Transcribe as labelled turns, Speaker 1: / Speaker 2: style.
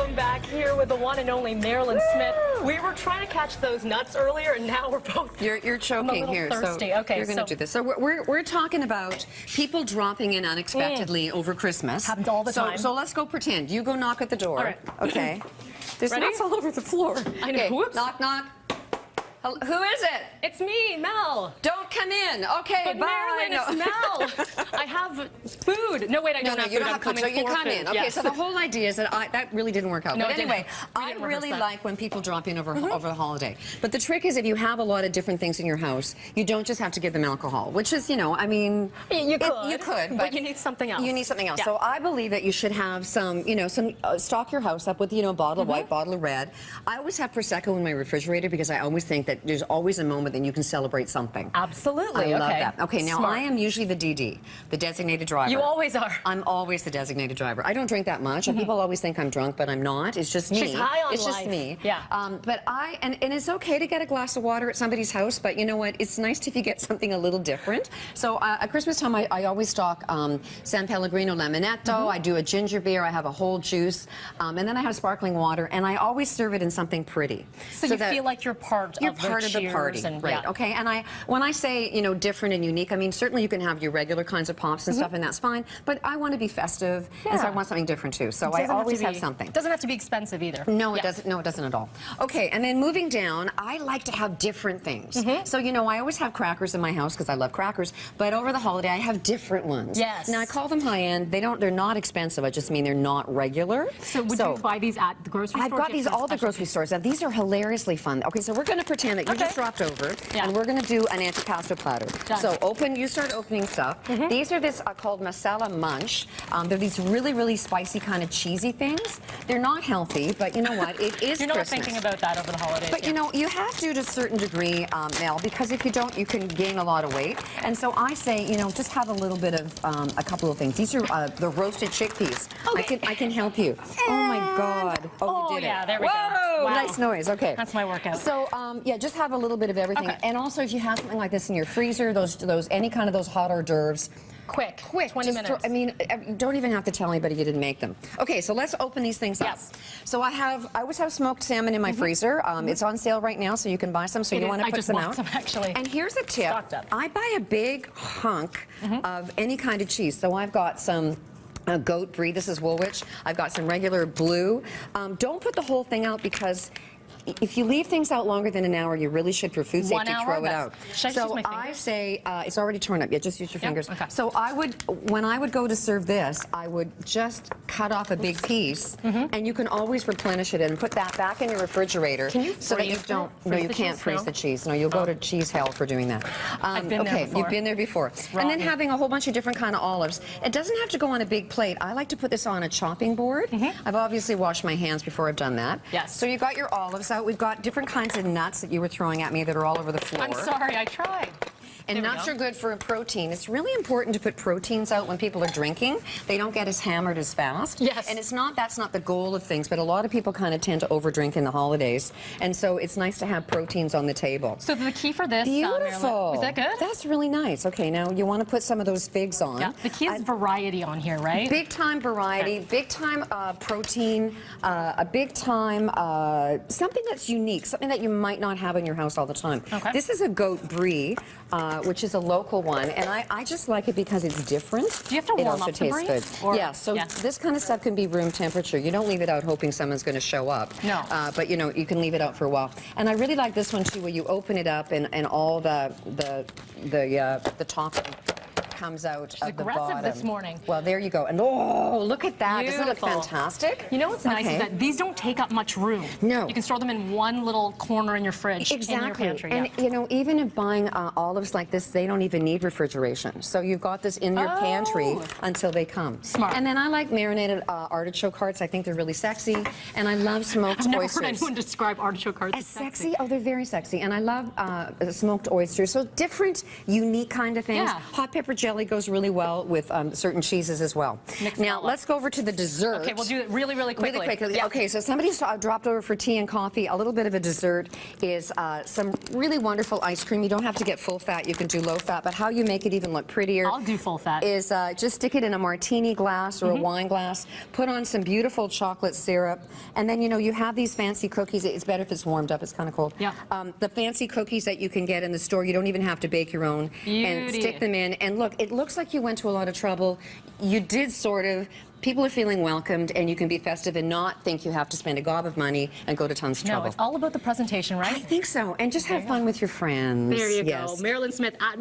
Speaker 1: Welcome back here with the one and only Mairlyn Smith. We were trying to catch those nuts earlier, and now we're both.
Speaker 2: You're choking here,
Speaker 1: thirsty.
Speaker 2: so
Speaker 1: okay,
Speaker 2: you're going to do this. So we're talking about people dropping in unexpectedly over Christmas.
Speaker 1: Happens all the time.
Speaker 2: So let's go pretend. You go knock at the door.
Speaker 1: All right.
Speaker 2: Okay. There's
Speaker 1: Ready?
Speaker 2: nuts all over the floor.
Speaker 1: I know.
Speaker 2: Okay.
Speaker 1: Whoops.
Speaker 2: Knock, knock. Who is it?
Speaker 1: It's me, Mel.
Speaker 2: Don't come in. Okay,
Speaker 1: But
Speaker 2: bye.
Speaker 1: Mairlyn,
Speaker 2: No.
Speaker 1: it's Mel. I have food. No, wait, I don't have food.
Speaker 2: You don't have food, so you come in. Okay,
Speaker 1: yes.
Speaker 2: so the whole idea is that that really didn't work out.
Speaker 1: No,
Speaker 2: but
Speaker 1: it didn't.
Speaker 2: anyway,
Speaker 1: We
Speaker 2: I
Speaker 1: didn't
Speaker 2: really
Speaker 1: rehearse that.
Speaker 2: like when people drop in over the holiday. But the trick is if you have a lot of different things in your house, you don't just have to give them alcohol, which is, I mean...
Speaker 1: You could.
Speaker 2: You could,
Speaker 1: but you need something else.
Speaker 2: You need something else.
Speaker 1: Yeah.
Speaker 2: So I believe that you should have some, stock your house up with, a bottle of white, bottle of red. I always have Prosecco in my refrigerator because I always think that there's always a moment that you can celebrate something.
Speaker 1: Absolutely.
Speaker 2: I love that. Okay, now
Speaker 1: Smart.
Speaker 2: I am usually the DD, the designated driver.
Speaker 1: You always are.
Speaker 2: I'm always the designated driver. I don't drink that much, and people always think I'm drunk, but I'm not. It's just me.
Speaker 1: She's high on
Speaker 2: It's
Speaker 1: life.
Speaker 2: just me.
Speaker 1: Yeah.
Speaker 2: But and it's okay to get a glass of water at somebody's house, but you know what? It's nice if you get something a little different. So at Christmas time, I always stock San Pellegrino Lemonetto. I do a ginger beer. I have a whole juice, and then I have sparkling water, and I always serve it in something pretty.
Speaker 1: So you feel like you're part of
Speaker 2: the party,
Speaker 1: and,
Speaker 2: right?
Speaker 1: Yeah.
Speaker 2: Okay, and when I say different and unique, I mean certainly you can have your regular kinds of pops and stuff, and that's fine. But I want to be festive, and so I want something different too. So I always have something.
Speaker 1: Doesn't have to be expensive either.
Speaker 2: No, it doesn't. No, it doesn't at all. Okay, and then moving down, I like to have different things. So I always have crackers in my house because I love crackers. But over the holiday, I have different ones.
Speaker 1: Yes.
Speaker 2: Now I call them high end. They're not expensive. I just mean they're not regular.
Speaker 1: So would you buy these at the grocery store?
Speaker 2: I've got these all the grocery stores. Now these are hilariously fun. Okay, so we're going to pretend that you just dropped over, and we're going to do an antipasto platter.
Speaker 1: Done.
Speaker 2: So you start opening stuff. These are called masala munch. They're these really, really spicy kind of cheesy things. They're not healthy, but you know what? It is
Speaker 1: You're not
Speaker 2: Christmas.
Speaker 1: thinking about that over the holidays.
Speaker 2: But you have to a certain degree, Mel, because if you don't, you can gain a lot of weight. And so I say, just have a little bit of a couple of things. These are the roasted chickpeas.
Speaker 1: Okay.
Speaker 2: I can help you. Oh my God! Oh, you did it.
Speaker 1: There we go.
Speaker 2: Whoa!
Speaker 1: Wow.
Speaker 2: Nice noise. Okay.
Speaker 1: That's my workout.
Speaker 2: So yeah, just have a little bit of everything.
Speaker 1: Okay.
Speaker 2: And also, if you have something like this in your freezer, any kind of those hot hors d'oeuvres.
Speaker 1: Quick, 20 minutes.
Speaker 2: You don't even have to tell anybody you didn't make them. Okay, so let's open these things up. So I always have smoked salmon in my freezer. It's on sale right now, so you can buy some. So you want to put some out.
Speaker 1: I just bought some, actually.
Speaker 2: And here's a tip. I buy a big hunk of any kind of cheese. So I've got some goat brie. This is Woolwich. I've got some regular blue. Don't put the whole thing out because if you leave things out longer than an hour, you really should, for food safety, throw it out.
Speaker 1: So
Speaker 2: I say, it's already torn up. Yeah, just use your fingers.
Speaker 1: Okay.
Speaker 2: So when I would go to serve this, I would just cut off a big piece, and you can always replenish it and put that back in your refrigerator.
Speaker 1: Can you
Speaker 2: so that you don't? No, you can't freeze the cheese. No, you'll go to cheese hell for doing that.
Speaker 1: I've been there before.
Speaker 2: You've been there before. And then having a whole bunch of different kind of olives. It doesn't have to go on a big plate. I like to put this on a chopping board. I've obviously washed my hands before I've done that.
Speaker 1: Yes.
Speaker 2: So you've got your olives out. We've got different kinds of nuts that you were throwing at me that are all over the floor.
Speaker 1: I'm sorry, I tried.
Speaker 2: And nuts are good for protein. It's really important to put proteins out when people are drinking. They don't get as hammered as fast.
Speaker 1: Yes.
Speaker 2: And that's not the goal of things, but a lot of people kind of tend to overdrink in the holidays. And so it's nice to have proteins on the table.
Speaker 1: So the key for this,
Speaker 2: beautiful.
Speaker 1: Is that good?
Speaker 2: That's really nice. Okay, now you want to put some of those figs on.
Speaker 1: Yeah. The key is variety on here, right?
Speaker 2: Big time variety, big time protein, a big time something that's unique, something that you might not have in your house all the time.
Speaker 1: Okay.
Speaker 2: This is a goat brie, which is a local one, and I just like it because it's different.
Speaker 1: Do you have to warm up the brie?
Speaker 2: It also tastes good. Yeah, so this kind of stuff can be room temperature. You don't leave it out hoping someone's going to show up.
Speaker 1: No.
Speaker 2: But you can leave it out for a while. And I really like this one too, where you open it up and all the top comes out of the bottom.
Speaker 1: Aggressive this morning.
Speaker 2: Well, there you go. And oh, look at that.
Speaker 1: Beautiful.
Speaker 2: Doesn't it look fantastic?
Speaker 1: You know what's nice is that these don't take up much room.
Speaker 2: No.
Speaker 1: You can store them in one little corner in your fridge, in your pantry.
Speaker 2: And even if buying olives like this, they don't even need refrigeration. So you've got this in your pantry until they come.
Speaker 1: Smart.
Speaker 2: And then I like marinated artichoke hearts. I think they're really sexy. And I love smoked
Speaker 1: I've never
Speaker 2: oysters.
Speaker 1: heard anyone describe artichoke hearts
Speaker 2: as sexy? Oh, they're very sexy. And I love smoked oysters. So different, unique kind of things.
Speaker 1: Yeah.
Speaker 2: Hot pepper jelly. jelly goes really well with certain cheeses as well. Now, let's go over to the dessert.
Speaker 1: Okay, we'll do it really, really quickly.
Speaker 2: Really quickly.
Speaker 1: Yeah.
Speaker 2: Okay, so somebody's dropped over for tea and coffee. A little bit of a dessert is some really wonderful ice cream. You don't have to get full fat. You can do low fat, but how you make it even look prettier
Speaker 1: I'll do full fat.
Speaker 2: is just stick it in a martini glass or a wine glass, put on some beautiful chocolate syrup, and then, you know, you have these fancy cookies. It's better if it's warmed up. It's kind of cold.
Speaker 1: Yeah.
Speaker 2: The fancy cookies that you can get in the store, you don't even have to bake your own. And stick them in. And look, it looks like you went to a lot of trouble. You did sort of. People are feeling welcomed, and you can be festive and not think you have to spend a gob of money and go to tons of trouble.
Speaker 1: No, it's all about the presentation, right?
Speaker 2: I think so. And just have fun with your friends.
Speaker 1: There you
Speaker 2: yes.
Speaker 1: go. Mairlyn Smith at